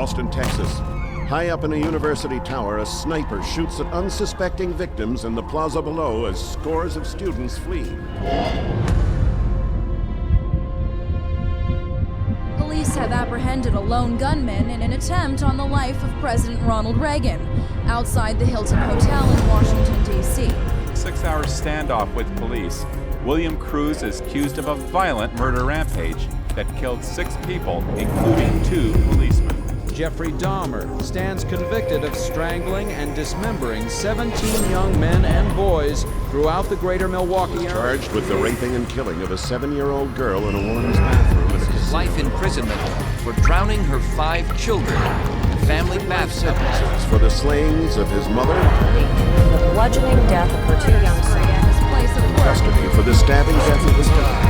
Austin, Texas. High up in a university tower, a sniper shoots at unsuspecting victims in the plaza below as scores of students flee. Police have apprehended a lone gunman in an attempt on the life of President Ronald Reagan outside the Hilton Hotel in Washington, D.C. 6-hour standoff with police. William Cruz is accused of a violent murder rampage that killed 6 people, including 2 policemen. Jeffrey Dahmer stands convicted of strangling and dismembering 17 young men and boys throughout the greater Milwaukee area. Charged with the raping and killing of a 7-year-old girl in a woman's bathroom. Life imprisonment for drowning her 5 children in family bath services. For the slayings of his mother. The bludgeoning death of her 2 young sons. Custody for the stabbing death of his daughter.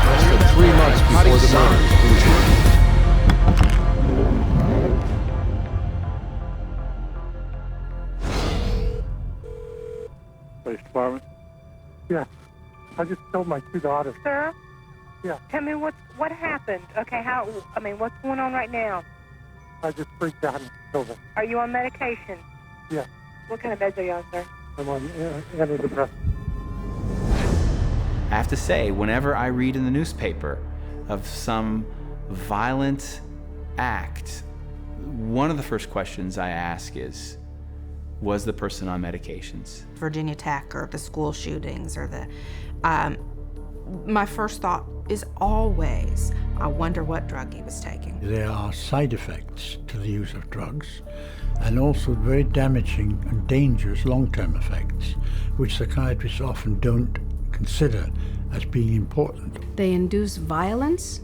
Less than 3 months before the murder. Police department? Yeah. I just killed my 2 daughters. Sir? Yeah. Tell me what happened. Okay, what's going on right now? I just freaked out and killed them. Are you on medication? Yeah. What kind of meds are you on, sir? I'm on antidepressants. I have to say, whenever I read in the newspaper of some violent act, one of the first questions I ask is, was the person on medications? Virginia Tech or the school shootings or the, my first thought is always, I wonder what drug he was taking. There are side effects to the use of drugs and also very damaging and dangerous long-term effects, which psychiatrists often don't consider as being important. They induce violence,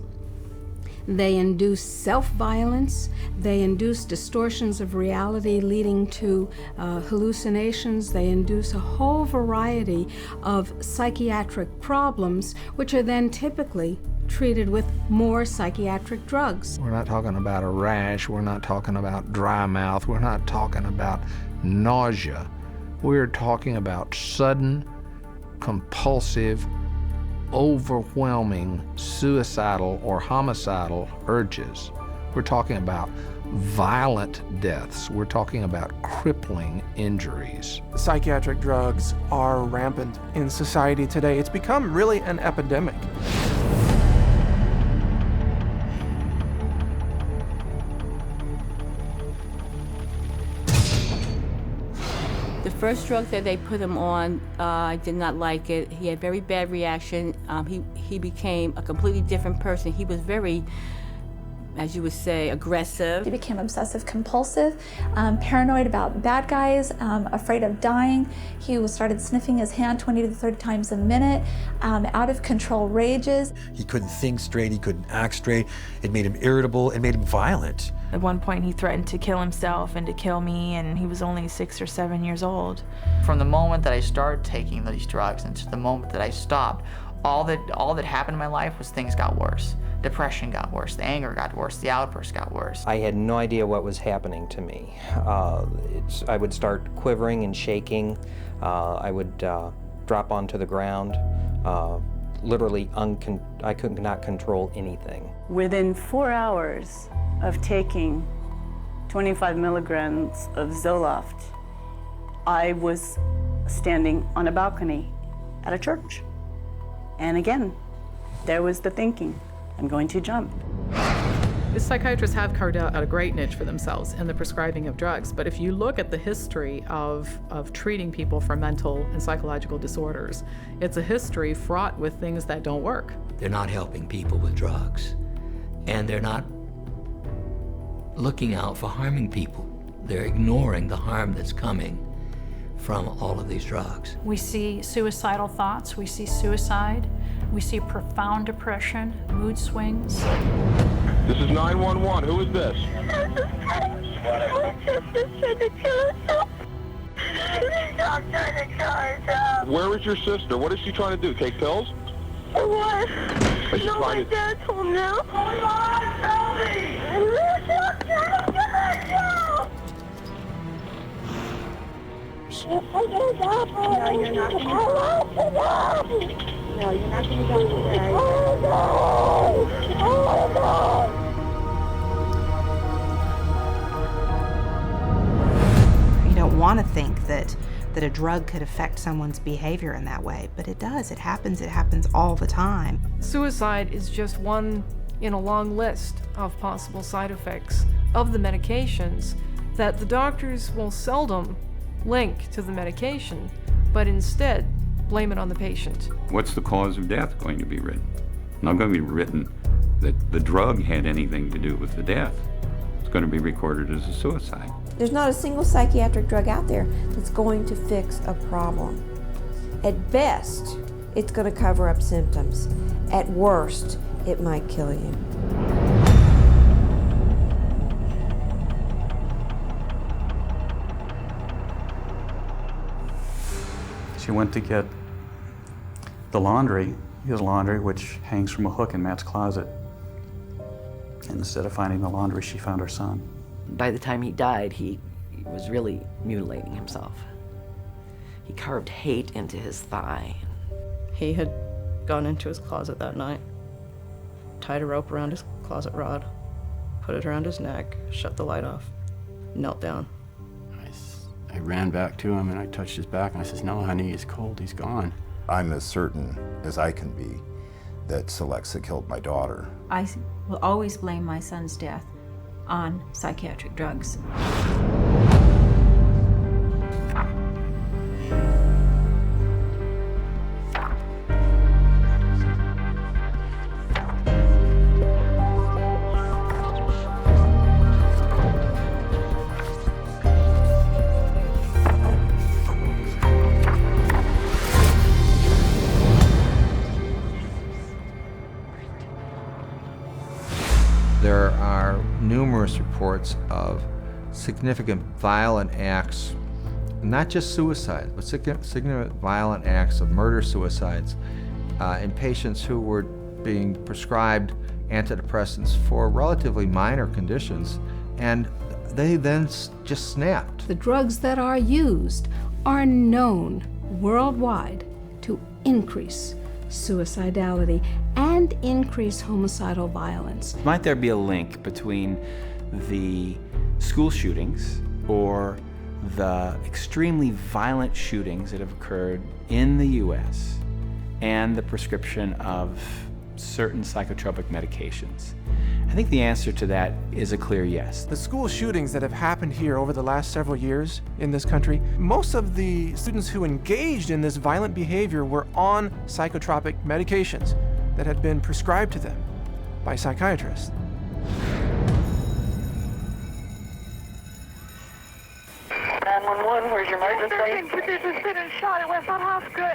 they induce self-violence, they induce distortions of reality leading to hallucinations, they induce a whole variety of psychiatric problems, which are then typically treated with more psychiatric drugs. We're not talking about a rash, we're not talking about dry mouth, we're not talking about nausea. We're talking about sudden, compulsive, overwhelming suicidal or homicidal urges. We're talking about violent deaths. We're talking about crippling injuries. Psychiatric drugs are rampant in society today. It's become really an epidemic. The first drug that they put him on, I did not like it. He had a very bad reaction. He became a completely different person. He was very, as you would say, aggressive. He became obsessive compulsive, paranoid about bad guys, afraid of dying. He started sniffing his hand 20 to 30 times a minute, out of control rages. He couldn't think straight, he couldn't act straight. It made him irritable, it made him violent. At one point he threatened to kill himself and to kill me, and he was only 6 or 7 years old. From the moment that I started taking these drugs and to the moment that I stopped, all that happened in my life was things got worse. Depression got worse, the anger got worse, the outbursts got worse. I had no idea what was happening to me. I would start quivering and shaking. I would drop onto the ground. Literally, I could not control anything. Within 4 hours of taking 25 milligrams of Zoloft, I was standing on a balcony at a church. And again, there was the thinking, I'm going to jump. The psychiatrists have carved out a great niche for themselves in the prescribing of drugs, but if you look at the history of treating people for mental and psychological disorders, it's a history fraught with things that don't work. They're not helping people with drugs, and they're not looking out for harming people. They're ignoring the harm that's coming from all of these drugs. We see suicidal thoughts, we see suicide, we see profound depression, mood swings. This is 911. Who is this? My sister's trying to kill herself. Stop trying to kill herself. Where is your sister? What is she trying to do? Take pills? What? No, my dad told me now. Come on, tell me! She's trying to kill herself! No, you're not going to die. No, you're not going to die today. Oh, no! Oh, no! that a drug could affect someone's behavior in that way, but it does. It happens all the time. Suicide is just one in a long list of possible side effects of the medications that the doctors will seldom link to the medication, but instead blame it on the patient. What's the cause of death going to be written? Not going to be written that the drug had anything to do with the death. It's going to be recorded as a suicide. There's not a single psychiatric drug out there that's going to fix a problem. At best, it's going to cover up symptoms. At worst, it might kill you. She went to get the laundry, his laundry, which hangs from a hook in Matt's closet. And instead of finding the laundry, she found her son. By the time he died, he was really mutilating himself. He carved hate into his thigh. He had gone into his closet that night, tied a rope around his closet rod, put it around his neck, shut the light off, knelt down. I ran back to him and I touched his back and I says, "No, honey, he's cold, he's gone." I'm as certain as I can be that Celexa killed my daughter. I will always blame my son's death on psychiatric drugs. There are numerous reports of significant violent acts, not just suicide, but significant violent acts of murder-suicides in patients who were being prescribed antidepressants for relatively minor conditions, and they then just snapped. The drugs that are used are known worldwide to increase suicidality and increase homicidal violence. Might there be a link between the school shootings or the extremely violent shootings that have occurred in the U.S. and the prescription of certain psychotropic medications? I think the answer to that is a clear yes. The school shootings that have happened here over the last several years in this country, most of the students who engaged in this violent behavior were on psychotropic medications that had been prescribed to them by psychiatrists. 911, where's your emergency? There's been a shot at Westside High School,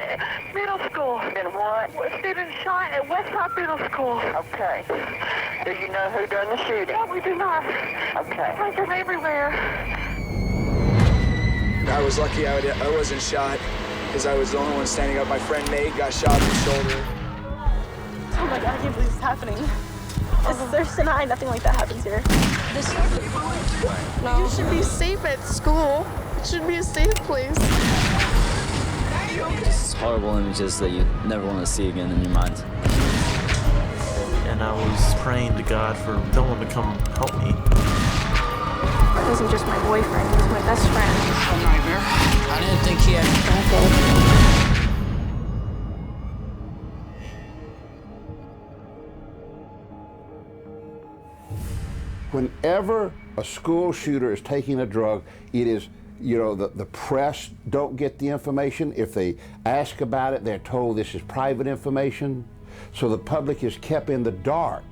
Middle School. Been what? Stephen shot at Westside Middle School. Okay. Do you know who done the shooting? No, we do not. Okay. Like them everywhere. I was lucky I wasn't shot because I was the only one standing up. My friend Nate got shot in the shoulder. Oh my God, I can't believe this is happening. There's denied nothing like that happens here. You should be safe at school. It should be a safe place. Just horrible images that you never want to see again in your mind. And I was praying to God for someone to come help me. It wasn't just my boyfriend, it was my best friend. A nightmare. I didn't think he had. Whenever a school shooter is taking a drug, it is, you know, the press don't get the information. If they ask about it, they're told this is private information. So the public is kept in the dark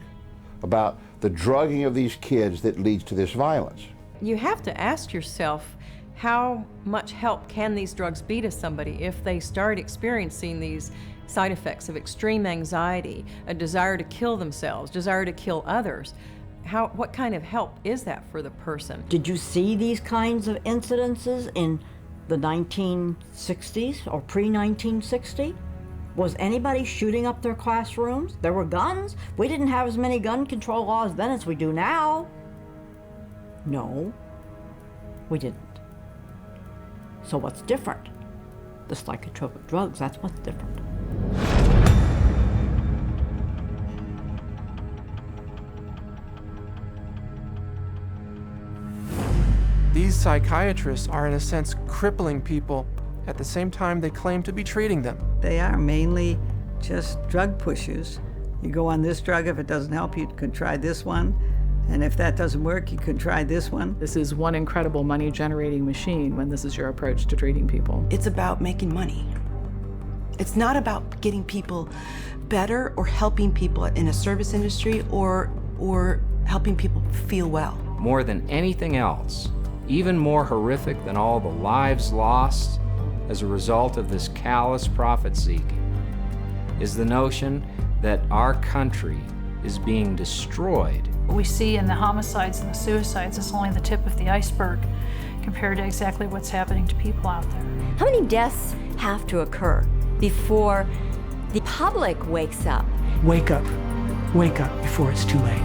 about the drugging of these kids that leads to this violence. You have to ask yourself, how much help can these drugs be to somebody if they start experiencing these side effects of extreme anxiety, a desire to kill themselves, desire to kill others? What kind of help is that for the person? Did you see these kinds of incidences in the 1960s or pre-1960? Was anybody shooting up their classrooms? There were guns. We didn't have as many gun control laws then as we do now. No, we didn't. So what's different? The psychotropic drugs, that's what's different. These psychiatrists are, in a sense, crippling people at the same time they claim to be treating them. They are mainly just drug pushers. You go on this drug, if it doesn't help you can try this one, and if that doesn't work, you can try this one. This is one incredible money-generating machine when this is your approach to treating people. It's about making money. It's not about getting people better or helping people in a service industry or helping people feel well. More than anything else, even more horrific than all the lives lost as a result of this callous profit-seeking, is the notion that our country is being destroyed. What we see in the homicides and the suicides is only the tip of the iceberg compared to exactly what's happening to people out there. How many deaths have to occur before the public wakes up? Wake up. Wake up before it's too late.